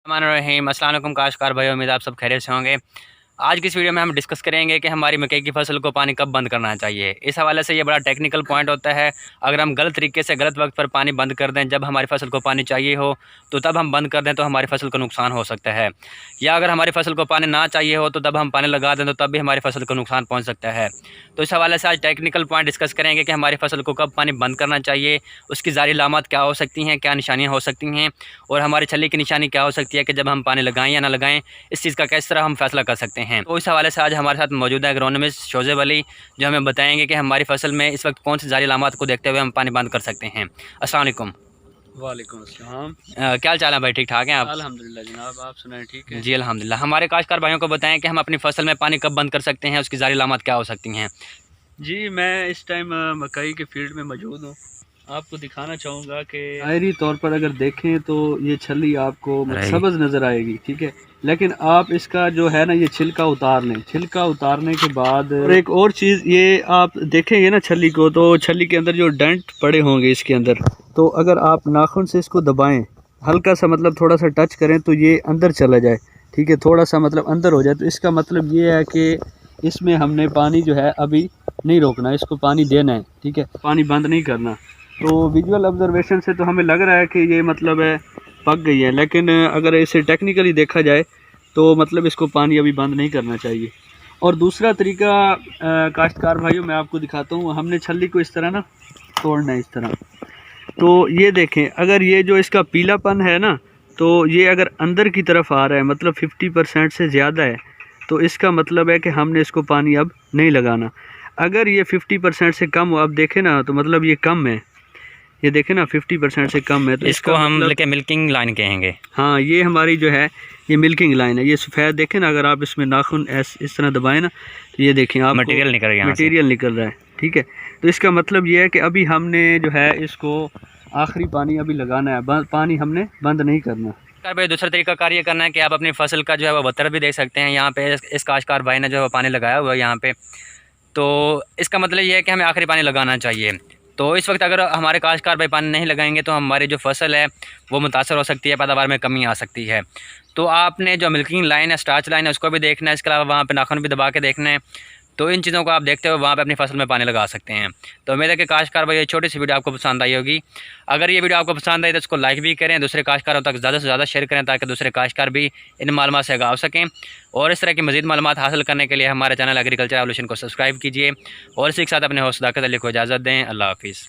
रहीम अस्सलाम वालेकुम काश्तकार भाई, उम्मीद आप सब खैरियत से होंगे। आज की इस वीडियो में हम डिस्कस करेंगे कि हमारी मकई की फसल को पानी कब बंद करना चाहिए। इस हवाले से ये बड़ा टेक्निकल पॉइंट होता है। अगर हम गलत तरीके से गलत वक्त पर पानी बंद कर दें, जब हमारी फसल को पानी चाहिए हो तो तब हम बंद कर दें तो हमारी फसल को नुकसान हो सकता है। या अगर हमारी फसल को पानी ना चाहिए हो तो तब हम पानी लगा दें तो तब भी हमारी फसल को नुकसान पहुँच सकता है। तो इस हवाले से आज टेक्निकल पॉइंट डिस्कस करेंगे कि हमारी फसल को कब पानी बंद करना चाहिए, उसकी ज़ारी अलामत क्या हो सकती हैं, क्या निशानियाँ हो सकती हैं, और हमारी छली की निशानी क्या हो सकती है कि जब हम पानी लगाएं या ना लगाएं, इस चीज़ का किस तरह हम फैसला कर सकते हैं। तो इस हवाले से आज हमारे साथ मौजूद है एग्रोनॉमिस्ट शोज़ेब अली, जो हमें बताएंगे कि हमारी फसल में इस वक्त कौन सी ज़ारी अलामत को देखते हुए हम पानी बंद कर सकते हैं। अस्सलाम वालेकुम। वालेकुम अस्सलाम। क्या हाल चाल है भाई, ठीक ठाक हैं आप? अल्हम्दुलिल्लाह जनाब, आप सुनाएं ठीक है? जी अल्हम्दुलिल्लाह। हमारे काश्तकार भाइयों को बताएं कि हम अपनी फसल में पानी कब बंद कर सकते हैं, उसकी ज़ारी अलामत क्या हो सकती हैं। जी मैं इस टाइम मकई के फील्ड में मौजूद हूँ। आपको दिखाना चाहूँगा कि ज़ाहिरी तौर पर अगर देखें तो ये छली आपको सब्ज़ नज़र आएगी, ठीक है, लेकिन आप इसका जो है ना ये छिलका उतार लें। छिलका उतारने के बाद और एक और चीज़, ये आप देखेंगे ना छली को, तो छली के अंदर जो डेंट पड़े होंगे इसके अंदर, तो अगर आप नाखून से इसको दबाएं, हल्का सा मतलब थोड़ा सा टच करें तो ये अंदर चला जाए, ठीक है, थोड़ा सा मतलब अंदर हो जाए, तो इसका मतलब ये है कि इसमें हमने पानी जो है अभी नहीं रोकना, इसको पानी देना है, ठीक है, पानी बंद नहीं करना। तो विजुअल ऑब्जर्वेशन से तो हमें लग रहा है कि ये मतलब है पक गई है, लेकिन अगर इसे टेक्निकली देखा जाए तो मतलब इसको पानी अभी बंद नहीं करना चाहिए। और दूसरा तरीका काश्तकार भाइयों मैं आपको दिखाता हूँ। हमने छल्ली को इस तरह ना तोड़ना है, इस तरह। तो ये देखें, अगर ये जो इसका पीलापन है ना, तो ये अगर अंदर की तरफ आ रहा है, मतलब 50% से ज़्यादा है, तो इसका मतलब है कि हमने इसको पानी अब नहीं लगाना। अगर ये 50% से कम हो, अब देखें ना, तो मतलब ये कम है, ये देखें ना 50% से कम है, तो इसको हम मतलब मिल्किंग लाइन कहेंगे। हाँ, ये हमारी जो है ये मिल्किंग लाइन है। ये सफ़ेद देखें ना, अगर आप इसमें नाखून इस तरह दबाएं ना, तो ये देखें आप मटेरियल निकल रहा है, मटेरियल निकल रहा है, ठीक है। तो इसका मतलब ये है कि अभी हमने जो है इसको आखिरी पानी अभी लगाना है, पानी हमने बंद नहीं करना। भाई दूसरा तरीका कार्य करना है कि आप अपनी फसल का जो है वो बतर भी देख सकते हैं। यहाँ पे इस काश्तकार भाई ने जो है पानी लगाया हुआ है यहाँ पे, तो इसका मतलब ये है कि हमें आखिरी पानी लगाना चाहिए। तो इस वक्त अगर हमारे काश्तकार भाई पानी नहीं लगाएंगे तो हमारी जो फसल है वो मुतासर हो सकती है, पैदावार में कमी आ सकती है। तो आपने जो मिल्किंग लाइन है, स्टार्च लाइन है, उसको भी देखना है। इसके अलावा वहाँ पे नाखून भी दबा के देखना है। तो इन चीज़ों को आप देखते हुए वहाँ पे अपनी फसल में पानी लगा सकते हैं। तो उम्मीद है कि काश्तकार भाई ये छोटी सी वीडियो आपको पसंद आई होगी। अगर ये वीडियो आपको पसंद आई तो इसको लाइक भी करें, दूसरे काश्तकारों तक ज़्यादा से ज़्यादा शेयर करें ताकि दूसरे काश्तकार भी इन मालूमात से आगाह हो सकें। और इस तरह की मज़ीद मालूमात हासिल करने के लिए हमारे चैनल एग्रीकल्चर एवोल्यूशन को सब्सक्राइब कीजिए और इसी के साथ अपने होस्ट सदाकत अली को इजाज़त दें। अल्लाह हाफिज़।